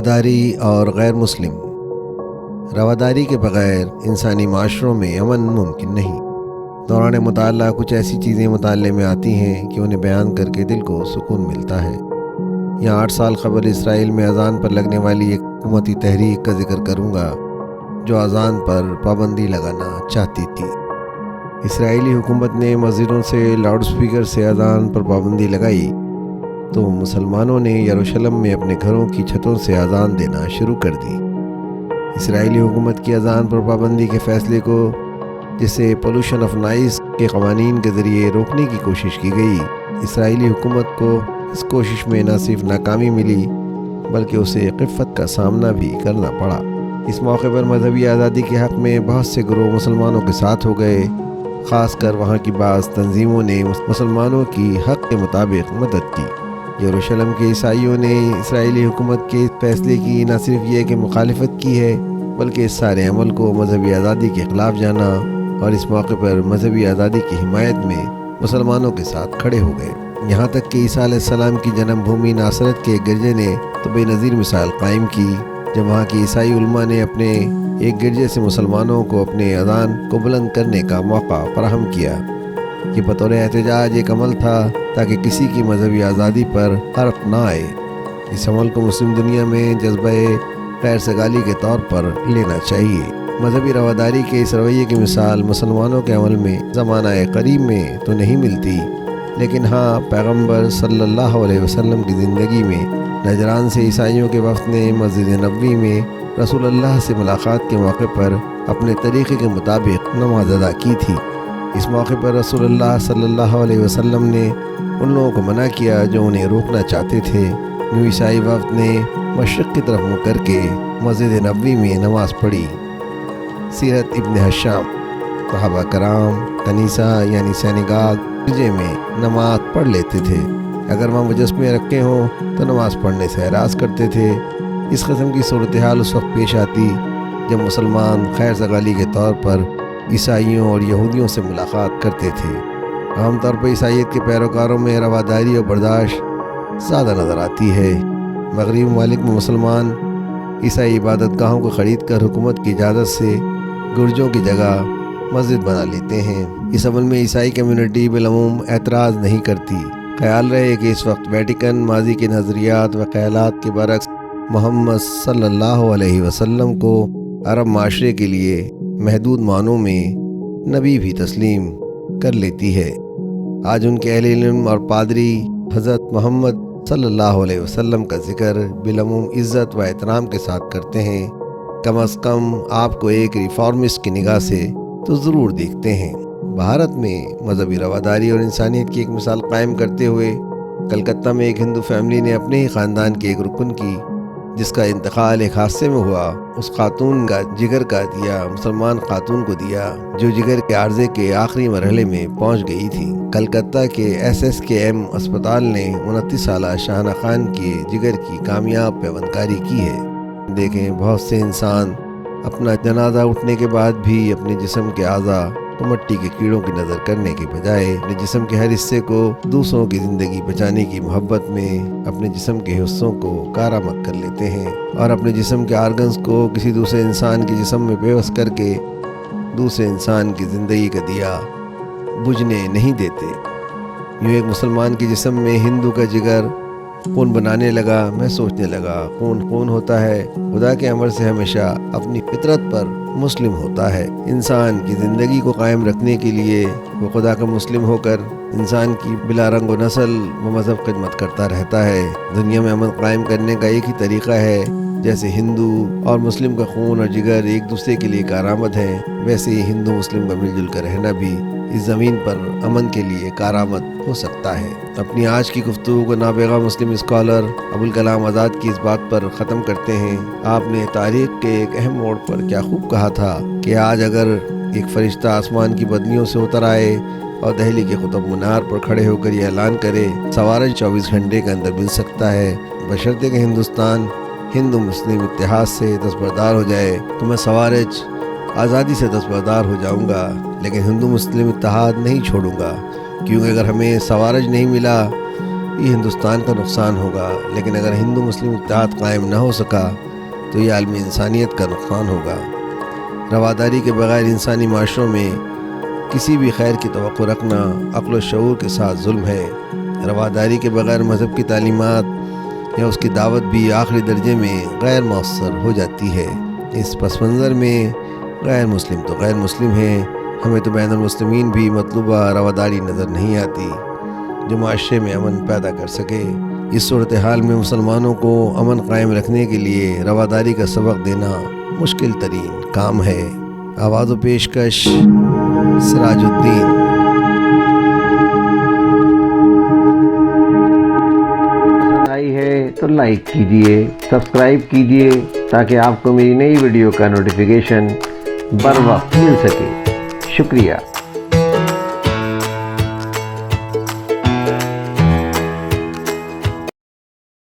رواداری اور غیر مسلم۔ رواداری کے بغیر انسانی معاشروں میں امن ممکن نہیں۔ دوران مطالعہ کچھ ایسی چیزیں مطالعے میں آتی ہیں کہ انہیں بیان کر کے دل کو سکون ملتا ہے۔ یہاں 8 سال قبل اسرائیل میں اذان پر لگنے والی ایک حکومتی تحریک کا ذکر کروں گا جو اذان پر پابندی لگانا چاہتی تھی۔ اسرائیلی حکومت نے مسجدوں سے لاؤڈ سپیکر سے اذان پر پابندی لگائی تو مسلمانوں نے یروشلم میں اپنے گھروں کی چھتوں سے اذان دینا شروع کر دی۔ اسرائیلی حکومت کی اذان پر پابندی کے فیصلے کو، جسے پولوشن آف نائز کے قوانین کے ذریعے روکنے کی کوشش کی گئی، اسرائیلی حکومت کو اس کوشش میں نہ صرف ناکامی ملی بلکہ اسے قفت کا سامنا بھی کرنا پڑا۔ اس موقع پر مذہبی آزادی کے حق میں بہت سے گروہ مسلمانوں کے ساتھ ہو گئے، خاص کر وہاں کی بعض تنظیموں نے مسلمانوں کی حق کے مطابق مدد کی۔ یروشلم کے عیسائیوں نے اسرائیلی حکومت کے فیصلے کی نہ صرف یہ کہ مخالفت کی ہے بلکہ اس سارے عمل کو مذہبی آزادی کے خلاف جانا، اور اس موقع پر مذہبی آزادی کی حمایت میں مسلمانوں کے ساتھ کھڑے ہو گئے۔ یہاں تک کہ عیسیٰ علیہ السلام کی جنم بھومی ناصرت کے گرجے نے تو بے نظیر مثال قائم کی، جب وہاں کی عیسائی علماء نے اپنے ایک گرجے سے مسلمانوں کو اپنے اذان کو بلند کرنے کا موقع فراہم کیا۔ یہ بطور احتجاج ایک عمل تھا تاکہ کسی کی مذہبی آزادی پر حرف نہ آئے۔ اس عمل کو مسلم دنیا میں جذبہ خیر سگالی کے طور پر لینا چاہیے۔ مذہبی رواداری کے اس رویے کی مثال مسلمانوں کے عمل میں زمانہ قریب میں تو نہیں ملتی، لیکن ہاں پیغمبر صلی اللہ علیہ وسلم کی زندگی میں نجران سے عیسائیوں کے وفد نے مسجد نبوی میں رسول اللہ سے ملاقات کے موقع پر اپنے طریقے کے مطابق نماز ادا کی تھی۔ اس موقع پر رسول اللہ صلی اللہ علیہ وسلم نے ان لوگوں کو منع کیا جو انہیں روکنا چاہتے تھے۔ یوں عیسائی وفد نے مشرق کی طرف منہ کر کے مسجد نبوی میں نماز پڑھی۔ سیرت ابن ہشام، صحابہ کرام کنیسہ یعنی سینگاگ گرجے میں نماز پڑھ لیتے تھے، اگر وہاں مجسمے رکھے ہوں تو نماز پڑھنے سے اعراض کرتے تھے۔ اس قسم کی صورتحال اس وقت پیش آتی جب مسلمان خیر سگالی کے طور پر عیسائیوں اور یہودیوں سے ملاقات کرتے تھے۔ عام طور پر عیسائیت کے پیروکاروں میں رواداری اور برداشت زیادہ نظر آتی ہے۔ مغربی ممالک میں مسلمان عیسائی عبادت گاہوں کو خرید کر حکومت کی اجازت سے گرجوں کی جگہ مسجد بنا لیتے ہیں۔ اس عمل میں عیسائی کمیونٹی بالعموم اعتراض نہیں کرتی۔ خیال رہے کہ اس وقت ویٹیکن ماضی کے نظریات و خیالات کے برعکس محمد صلی اللہ علیہ وسلم کو عرب معاشرے کے لیے محدود معنوں میں نبی بھی تسلیم کر لیتی ہے۔ آج ان کے اہل علم اور پادری حضرت محمد صلی اللہ علیہ وسلم کا ذکر بالعموم عزت و احترام کے ساتھ کرتے ہیں۔ کم از کم آپ کو ایک ریفارمسٹ کی نگاہ سے تو ضرور دیکھتے ہیں۔ بھارت میں مذہبی رواداری اور انسانیت کی ایک مثال قائم کرتے ہوئے کلکتہ میں ایک ہندو فیملی نے اپنے ہی خاندان کے ایک رکن کی، جس کا انتقال ایک حادثے میں ہوا، اس خاتون کا جگر کا دیا مسلمان خاتون کو دیا جو جگر کے عارضے کے آخری مرحلے میں پہنچ گئی تھی۔ کلکتہ کے SSKM اسپتال نے 29 سالہ شاہانہ خان کے جگر کی کامیاب پیوندکاری کی ہے۔ دیکھیں، بہت سے انسان اپنا جنازہ اٹھنے کے بعد بھی اپنے جسم کے اعضاء کو مٹی کے کیڑوں کی نظر کرنے کے بجائے اپنے جسم کے ہر حصے کو دوسروں کی زندگی بچانے کی محبت میں اپنے جسم کے حصوں کو کارآمد کر لیتے ہیں، اور اپنے جسم کے آرگنز کو کسی دوسرے انسان کے جسم میں پیوست کر کے دوسرے انسان کی زندگی کا دیا بجھنے نہیں دیتے۔ یوں ایک مسلمان کے جسم میں ہندو کا جگر خون بنانے لگا۔ میں سوچنے لگا، خون ہوتا ہے، خدا کے امر سے ہمیشہ اپنی فطرت پر مسلم ہوتا ہے۔ انسان کی زندگی کو قائم رکھنے کے لیے وہ خدا کا مسلم ہو کر انسان کی بلا رنگ و نسل و مذہب خدمت کرتا رہتا ہے۔ دنیا میں امن قائم کرنے کا ایک ہی طریقہ ہے، جیسے ہندو اور مسلم کا خون اور جگر ایک دوسرے کے لیے کارآمد ہیں، ویسے ہی ہندو مسلم کا مل جل کر رہنا بھی اس زمین پر امن کے لیے کارآمد ہو سکتا ہے۔ اپنی آج کی گفتگو کو نابغہ مسلم اسکالر ابوالکلام آزاد کی اس بات پر ختم کرتے ہیں۔ آپ نے تاریخ کے ایک اہم موڑ پر کیا خوب کہا تھا کہ آج اگر ایک فرشتہ آسمان کی بدلیوں سے اتر آئے اور دہلی کے قطب مینار پر کھڑے ہو کر یہ اعلان کرے، سوارج 24 گھنٹے کے اندر مل سکتا ہے، بشرطے کہ ہندوستان ہندو مسلم اتحاد سے دستبردار ہو جائے، تو میں سوارج آزادی سے دستبردار ہو جاؤں گا، لیکن ہندو مسلم اتحاد نہیں چھوڑوں گا، کیونکہ اگر ہمیں سوارج نہیں ملا یہ ہندوستان کا نقصان ہوگا، لیکن اگر ہندو مسلم اتحاد قائم نہ ہو سکا تو یہ عالمی انسانیت کا نقصان ہوگا۔ رواداری کے بغیر انسانی معاشروں میں کسی بھی خیر کی توقع رکھنا عقل و شعور کے ساتھ ظلم ہے۔ رواداری کے بغیر مذہب کی تعلیمات یا اس کی دعوت بھی آخری درجے میں غیر مؤثر ہو جاتی ہے۔ اس پس منظر میں غیر مسلم تو غیر مسلم ہیں، ہمیں تو بین المسلمین بھی مطلوبہ رواداری نظر نہیں آتی جو معاشرے میں امن پیدا کر سکے۔ اس صورتحال میں مسلمانوں کو امن قائم رکھنے کے لیے رواداری کا سبق دینا مشکل ترین کام ہے۔ آواز و پیشکش سراج الدین۔ آئی ہے تو لائک کیجئے، سبسکرائب کیجئے تاکہ آپ کو میری نئی ویڈیو کا نوٹیفیکیشن بر وقت مل سکے۔ شکریہ۔